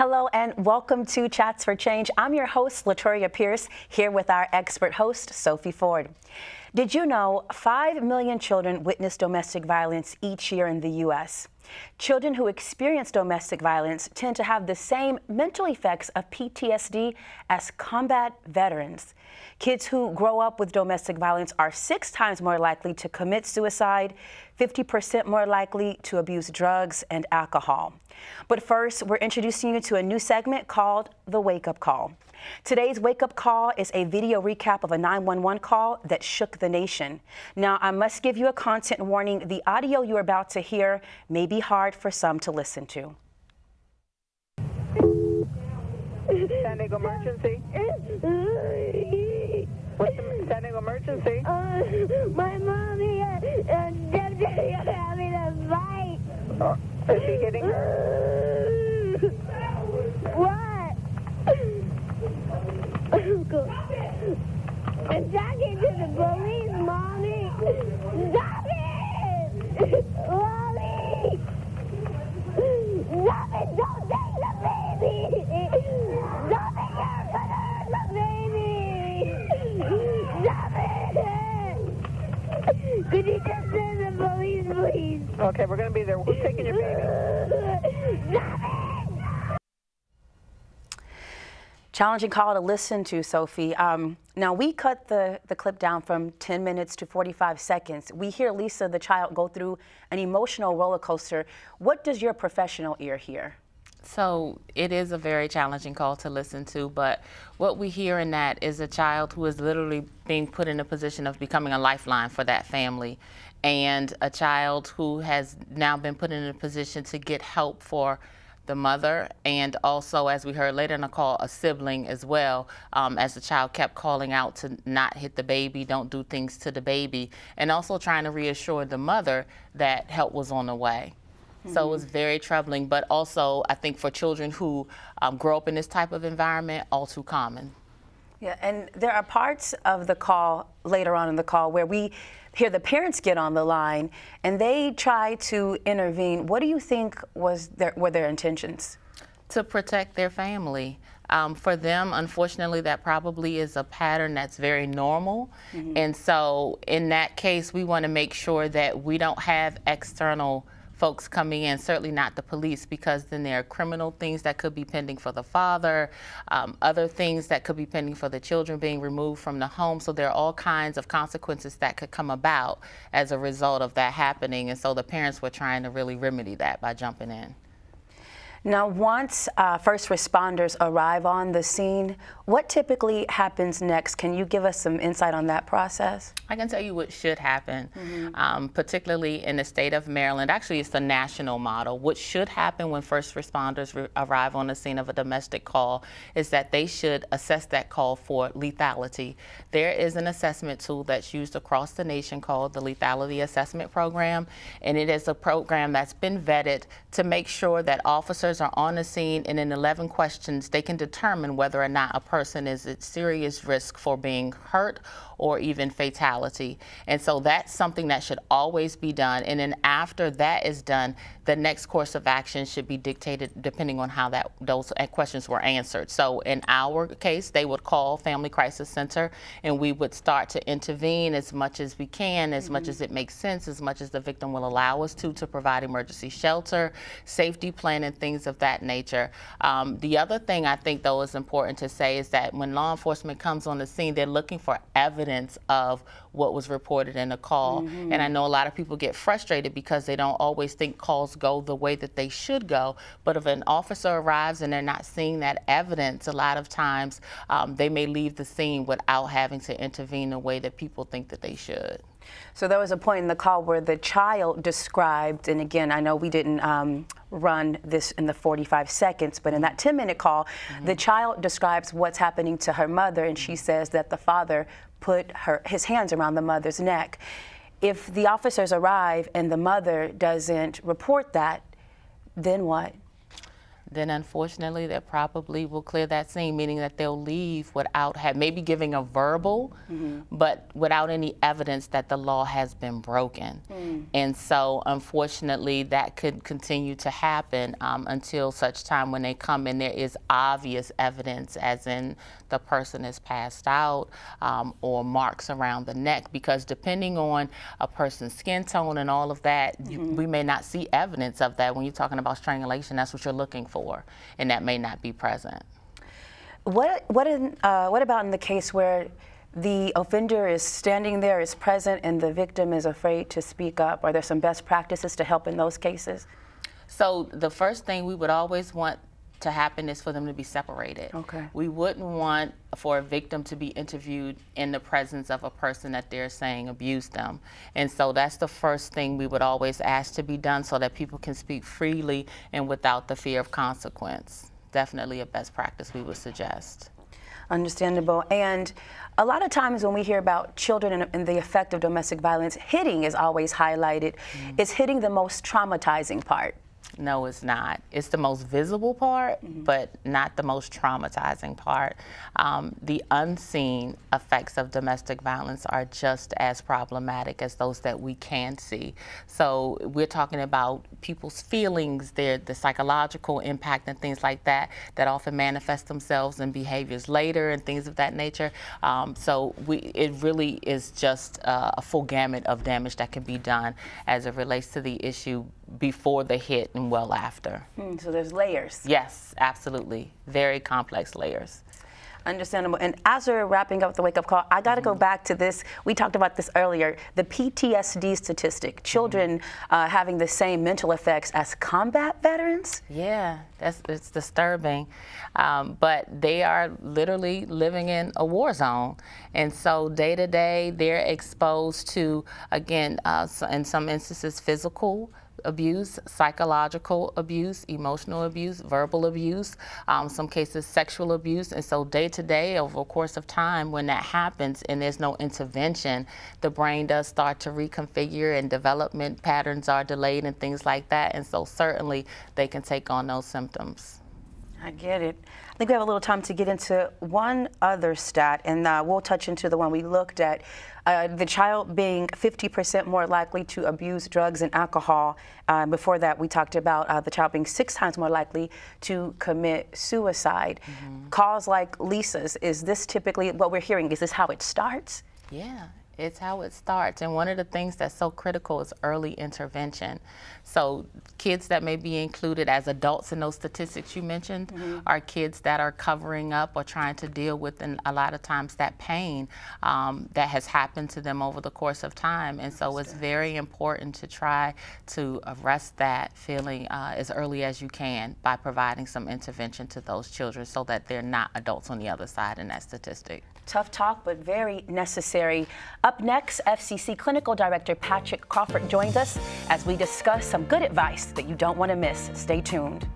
Hello and welcome to Chats for Change. I'm your host, Latoya Pierce, here with our expert host, Sophie Ford. Did you know 5 million children witness domestic violence each year in the U.S.? Children who experience domestic violence tend to have the same mental effects of PTSD as combat veterans. Kids who grow up with domestic violence are 6 times more likely to commit suicide, 50% more likely to abuse drugs and alcohol. But first, we're introducing you to a new segment called The Wake Up Call. Today's Wake Up Call is a video recap of a 911 call that shook the nation. Now, I must give you a content warning. The audio you're about to hear may be hard for some to listen to. Standing emergency. What's the standing emergency? My mommy and Daddy are having a fight. Is he hitting her? What? I'm talking to the police, Mommy. Stop it! Mommy! Stop it! Don't take the baby! Stop it! You're gonna hurt the baby! Stop it! Could you just send the police, please? Okay, we're going to be there. Who's taking your baby? Stop it! Challenging call to listen to, Sophie. Now, we cut the clip down from 10 minutes to 45 seconds. We hear Lisa, the child, go through an emotional roller coaster. What does your professional ear hear? So it is a very challenging call to listen to, but what we hear in that is a child who is literally being put in a position of becoming a lifeline for that family, and a child who has now been put in a position to get help for the mother, and also, as we heard later in the call, a sibling as well, as the child kept calling out to not hit the baby, don't do things to the baby, and also trying to reassure the mother that help was on the way. So it was very troubling, but also I think for children who grow up in this type of environment, all too common. Yeah, and there are parts of the call, later on in the call, where we hear the parents get on the line and they try to intervene. What do you think were their intentions? To protect their family. For them, unfortunately, that probably is a pattern that's very normal. And so in that case, we want to make sure that we don't have external folks coming in, certainly not the police, because then there are criminal things that could be pending for the father, other things that could be pending for the children being removed from the home. So there are all kinds of consequences that could come about as a result of that happening. And so the parents were trying to really remedy that by jumping in. Now, once first responders arrive on the scene, what typically happens next? Can you give us some insight on that process? I can tell you what should happen, particularly in the state of Maryland. Actually, it's the national model. What should happen when first responders arrive on the scene of a domestic call is that they should assess that call for lethality. There is an assessment tool that's used across the nation called the Lethality Assessment Program, and it is a program that's been vetted to make sure that officers are on the scene, and in 11 questions they can determine whether or not a person is at serious risk for being hurt or even fatality. And so that's something that should always be done. And then after that is done, the next course of action should be dictated depending on how those questions were answered. So in our case, they would call Family Crisis Center, and we would start to intervene as much as we can, as much as it makes sense, as much as the victim will allow us to provide emergency shelter, safety plan, and things of that nature. The other thing I think, though, is important to say is that when law enforcement comes on the scene, they're looking for evidence of what was reported in a call. And I know a lot of people get frustrated because they don't always think calls go the way that they should go. But if an officer arrives and they're not seeing that evidence, a lot of times they may leave the scene without having to intervene the way that people think that they should. So there was a point in the call where the child described, and again, I know we didn't run this in the 45 seconds, but in that 10-minute call, the child describes what's happening to her mother, and she says that the father put his hands around the mother's neck. If the officers arrive and the mother doesn't report that, then what? then unfortunately they probably will clear that scene, meaning that they'll leave without maybe giving a verbal, but without any evidence that the law has been broken. And so unfortunately that could continue to happen until such time when they come and there is obvious evidence, as in the person is passed out or marks around the neck, because depending on a person's skin tone and all of that, we may not see evidence of that. When you're talking about strangulation, that's what you're looking for, and that may not be present. What about in the case where the offender is standing there, is present, and the victim is afraid to speak up? Are there some best practices to help in those cases? So the first thing we would always want to happen is for them to be separated. Okay. We wouldn't want for a victim to be interviewed in the presence of a person that they're saying abused them. And so that's the first thing we would always ask to be done, so that people can speak freely and without the fear of consequence. Definitely a best practice we would suggest. Understandable. And a lot of times when we hear about children and the effect of domestic violence, hitting is always highlighted. Is hitting the most traumatizing part? No, it's not. It's the most visible part, but not the most traumatizing part. The unseen effects of domestic violence are just as problematic as those that we can see. So we're talking about people's feelings, the psychological impact and things like that, that often manifest themselves in behaviors later and things of that nature. So it really is just a full gamut of damage that can be done as it relates to the issue before the hit and well after. So there's layers. Yes, absolutely. Very complex layers. Understandable. And as we're wrapping up the wake-up call, I got to go back to this. We talked about this earlier, the PTSD statistic, children having the same mental effects as combat veterans. Yeah, it's disturbing. But they are literally living in a war zone. And so day to day, they're exposed to, again, in some instances, physical abuse, psychological abuse, emotional abuse, verbal abuse, some cases sexual abuse. And so day to day, over a course of time, when that happens and there's no intervention, the brain does start to reconfigure and development patterns are delayed and things like that. And so certainly they can take on those symptoms. I get it. I think we have a little time to get into one other stat, and we'll touch into the one we looked at. The child being 50% more likely to abuse drugs and alcohol. Before that, we talked about the child being 6 times more likely to commit suicide. Calls like Lisa's, is this typically what we're hearing? Is this how it starts? Yeah. It's how it starts. And one of the things that's so critical is early intervention. So kids that may be included as adults in those statistics you mentioned are kids that are covering up or trying to deal with, and a lot of times, that pain that has happened to them over the course of time. And so it's very important to try to arrest that feeling as early as you can by providing some intervention to those children so that they're not adults on the other side in that statistic. Tough talk, but very necessary. Up next, FCC Clinical Director Patrick Crawford joins us as we discuss some good advice that you don't want to miss. Stay tuned.